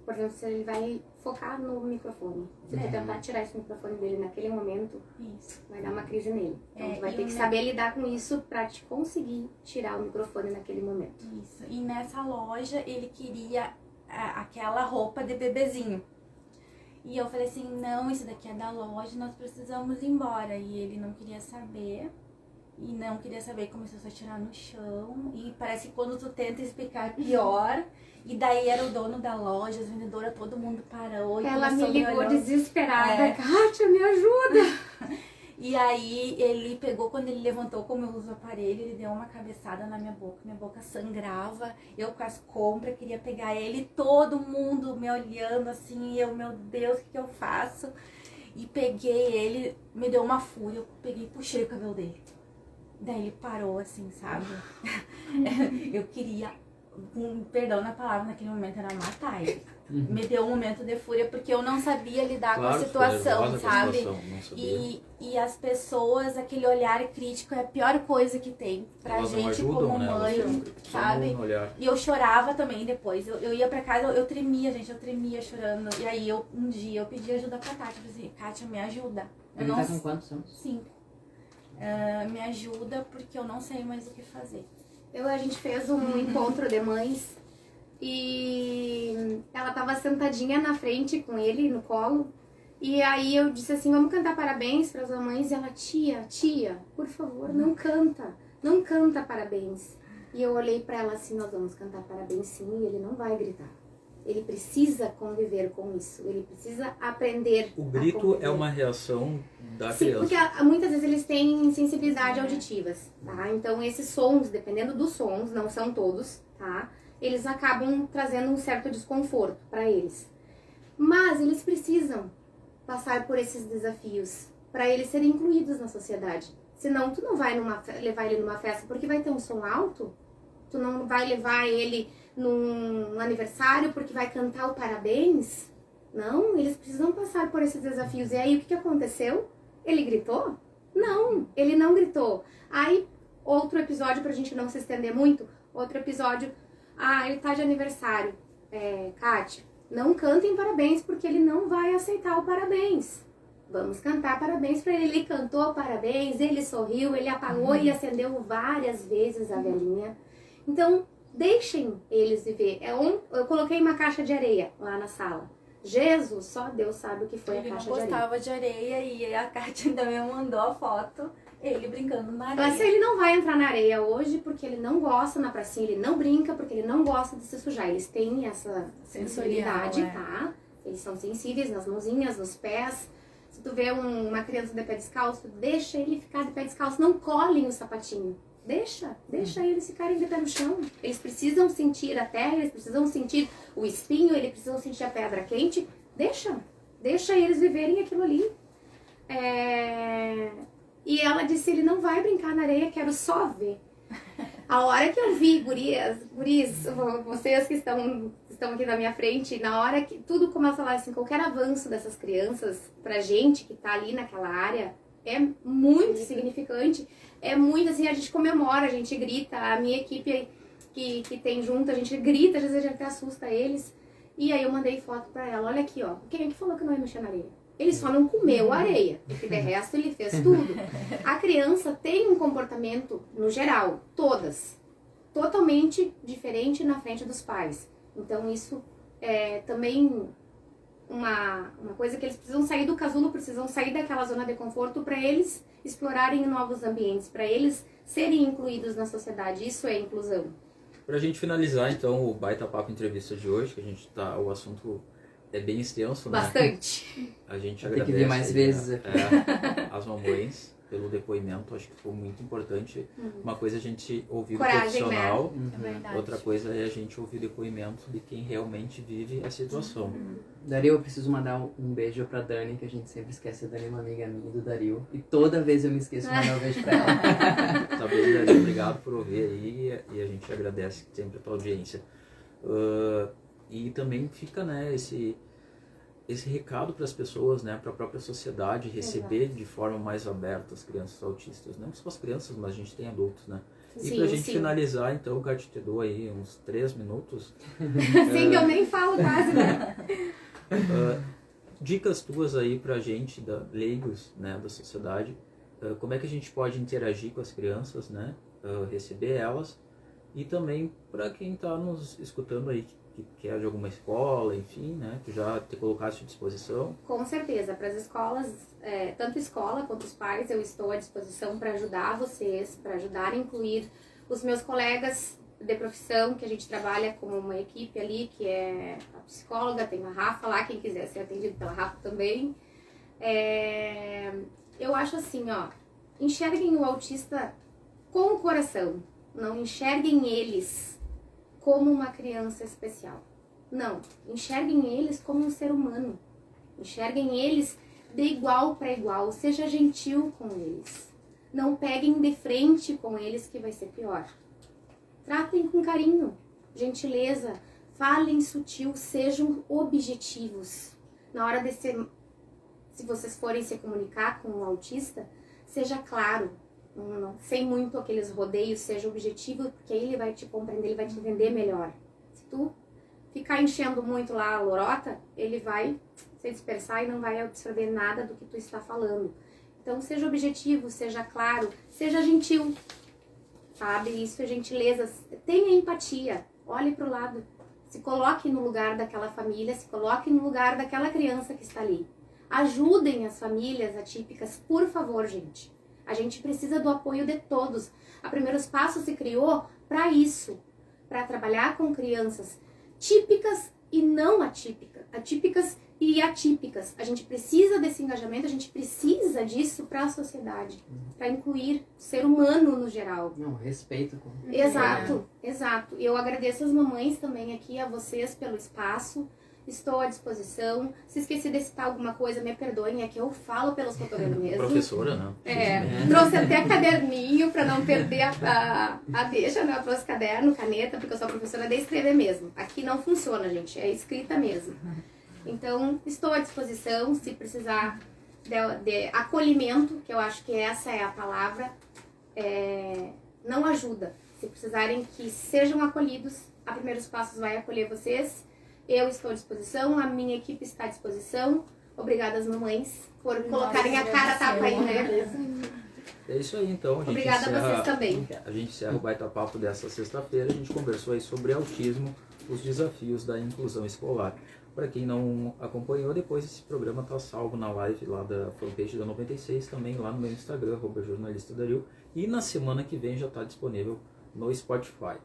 por exemplo, se ele vai focar no microfone. Se tu tentar tirar esse microfone dele naquele momento, vai dar uma crise nele. Então tu vai ter que saber lidar com isso pra te conseguir tirar o microfone naquele momento. Isso. E nessa loja ele queria aquela roupa de bebezinho. E eu falei assim, não, isso daqui é da loja, nós precisamos ir embora. E ele não queria saber. Começou a tirar no chão. E parece que quando tu tenta explicar, pior. E daí era o dono da loja, as vendedoras, todo mundo parou. Ela me ligou desesperada. Kátia, me ajuda! E aí ele pegou, quando ele levantou, como eu uso o aparelho, ele deu uma cabeçada na minha boca sangrava, eu com as compras, queria pegar ele, todo mundo me olhando assim, e eu, meu Deus, o que eu faço? E peguei ele, me deu uma fúria, eu peguei e puxei o cabelo dele. Daí ele parou assim, sabe? Eu queria, perdão na palavra, naquele momento era matar ele. Me deu um momento de fúria porque eu não sabia lidar com a situação, sabe? E as pessoas, aquele olhar crítico é a pior coisa que tem pra Elas gente não ajudam, como né? mãe, sabe? E eu chorava também depois. Eu ia pra casa, eu tremia, gente, eu tremia chorando. E aí um dia eu pedi ajuda pra Kátia, eu falei assim, Kátia, me ajuda. Ele tá com quantos anos? 5. me ajuda porque eu não sei mais o que fazer. A gente fez um encontro de mães e ela tava sentadinha na frente com ele, no colo. E aí eu disse assim, vamos cantar parabéns para as mamães. E ela, tia, por favor, não canta parabéns. E eu olhei para ela assim, nós vamos cantar parabéns sim, e ele não vai gritar. Ele precisa conviver com isso, ele precisa aprender. O grito é uma reação da Sim, criança. porque muitas vezes eles têm sensibilidade auditivas, tá? Então esses sons, dependendo dos sons, não são todos, tá? Eles acabam trazendo um certo desconforto para eles. Mas eles precisam passar por esses desafios para eles serem incluídos na sociedade. Senão tu não vai levar ele numa festa porque vai ter um som alto, tu não vai levar ele num aniversário porque vai cantar o parabéns. Não, eles precisam passar por esses desafios. E aí o que aconteceu? Ele gritou? Não, ele não gritou. Aí, outro episódio, pra gente não se estender muito, outro episódio, ele tá de aniversário. Kátia, não cantem parabéns porque ele não vai aceitar o parabéns. Vamos cantar parabéns pra ele. Ele cantou parabéns, ele sorriu, ele apagou e acendeu várias vezes a velhinha. Então, deixem eles viver. Eu coloquei uma caixa de areia lá na sala. Jesus, só Deus sabe o que foi a caixa de areia. Ele não gostava de areia e a Kátia também mandou a foto, ele brincando na areia. Mas ele não vai entrar na areia hoje porque ele não gosta na pracinha, ele não brinca porque ele não gosta de se sujar. Eles têm essa sensibilidade, tá? Eles são sensíveis nas mãozinhas, nos pés. Se tu vê uma criança de pé descalço, deixa ele ficar de pé descalço, não colhem o sapatinho. Deixa eles ficarem de pé no chão. Eles precisam sentir a terra, eles precisam sentir o espinho, eles precisam sentir a pedra quente. Deixa eles viverem aquilo ali. E ela disse, ele não vai brincar na areia, quero só ver. A hora que eu vi, guris, vocês que estão aqui na minha frente, na hora que tudo começa a falar assim, qualquer avanço dessas crianças pra gente que tá ali naquela área, é muito significante. É muito assim, a gente comemora, a gente grita, a minha equipe que tem junto, a gente grita, às vezes a gente até assusta eles. E aí eu mandei foto pra ela, olha aqui, ó, quem é que falou que não ia mexer na areia? Ele só não comeu a areia, porque de resto ele fez tudo. A criança tem um comportamento, no geral, todas, totalmente diferente na frente dos pais. Então isso é também uma coisa que eles precisam sair do casulo, precisam sair daquela zona de conforto para eles explorarem novos ambientes, para eles serem incluídos na sociedade. Isso é inclusão. Pra gente finalizar, então, o Baita Papo Entrevista de hoje, que a gente o assunto é bem extenso, né? Bastante. A gente Tem agradece que vir mais vezes. as mamães pelo depoimento, acho que foi muito importante. Uma coisa é a gente ouvir o Coragem, profissional, né? É verdade. outra coisa é a gente ouvir o depoimento de quem realmente vive a situação. Dario, eu preciso mandar um beijo pra Dani, que a gente sempre esquece. A Dani é uma amiga minha do Dario. E toda vez eu me esqueço de mandar um beijo pra ela. Tá bem, Dario? Obrigado por ouvir aí e a gente agradece sempre a tua audiência. E também fica, né, esse recado para as pessoas, né, para a própria sociedade receber de forma mais aberta as crianças autistas, não só as crianças, mas a gente tem adultos, né? E pra gente finalizar, então, Kátia, te dou aí uns 3 minutos. Sim, que eu nem falo quase, né? Dicas tuas aí pra gente, leigos, né, da sociedade, como é que a gente pode interagir com as crianças, né, receber elas, e também para quem está nos escutando aí, que é de alguma escola, enfim, né, que já te colocaste à disposição. Com certeza, para as escolas, tanto escola quanto os pais, eu estou à disposição para ajudar vocês, para ajudar a incluir os meus colegas de profissão, que a gente trabalha como uma equipe ali, que é a psicóloga, tem a Rafa lá, quem quiser ser atendido pela Rafa também. Eu acho assim, ó, enxerguem o autista com o coração, não enxerguem eles como uma criança especial. Não, enxerguem eles como um ser humano. Enxerguem eles de igual para igual, seja gentil com eles. Não peguem de frente com eles que vai ser pior. Tratem com carinho, gentileza, falem sutil, sejam objetivos. Na hora de se vocês forem se comunicar com um autista, seja claro, sem muito aqueles rodeios, seja objetivo, porque aí ele vai te compreender, ele vai te entender melhor. Se tu ficar enchendo muito lá a lorota, ele vai se dispersar e não vai absorver nada do que tu está falando. Então seja objetivo, seja claro, seja gentil, sabe? Isso é gentileza. Tenha empatia, olhe para o lado. Se coloque no lugar daquela família, se coloque no lugar daquela criança que está ali. Ajudem as famílias atípicas, por favor, gente. A gente precisa do apoio de todos. A Primeiros Passos se criou para isso, para trabalhar com crianças típicas e não atípicas, atípicas e atípicas. A gente precisa desse engajamento, a gente precisa disso para a sociedade, para incluir o ser humano no geral. Não, respeito. Exato, exato. Eu agradeço as mamães também aqui, a vocês pelo espaço. Estou à disposição. Se esqueci de citar alguma coisa, me perdoem, é que eu falo pelos cotovelos mesmo. Professora, né? Trouxe até caderninho para não perder a deixa, né? Eu trouxe caderno, caneta, porque eu sou professora de escrever mesmo. Aqui não funciona, gente, é escrita mesmo. Então, estou à disposição, se precisar de acolhimento, que eu acho que essa é a palavra, não ajuda. Se precisarem que sejam acolhidos, a Primeiros Passos vai acolher vocês. Eu estou à disposição, a minha equipe está à disposição. Obrigada às mamães por colocarem a cara a tapa aí, né? É isso aí, então. A gente Obrigada a vocês também. A gente encerra o Baita Papo dessa sexta-feira. A gente conversou aí sobre autismo, os desafios da inclusão escolar. Para quem não acompanhou, depois esse programa está salvo na live lá da fanpage da 96, também lá no meu Instagram, @jornalistadaril. E na semana que vem já está disponível no Spotify.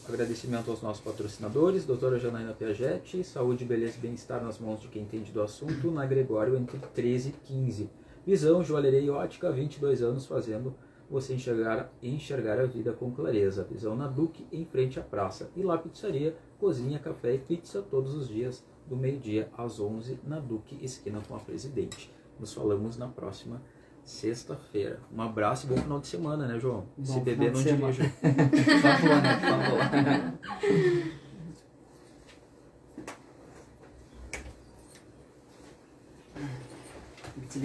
Agradecimento aos nossos patrocinadores, doutora Janaína Piagetti, saúde, beleza e bem-estar nas mãos de quem entende do assunto, na Gregório entre 13 e 15. Visão, joalheria e ótica, 22 anos fazendo você enxergar a vida com clareza. Visão na Duque, em frente à praça. E lá pizzaria, cozinha, café e pizza todos os dias, do meio-dia às 11, na Duque, esquina com a Presidente. Nos falamos na próxima sexta-feira. Um abraço e bom final de semana, né, João? Bom Se beber, não dirija. Por favor, né? Por favor.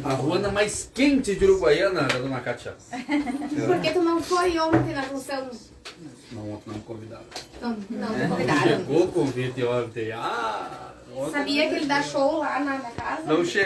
A Ruana mais quente de Uruguaiana, da dona Kátia. Por que tu não foi ontem na função? Não, ontem não me convidaram. Não me Não convidaram. chegou o convite ontem. Ontem Sabia que ele dá show lá na casa? não chegou.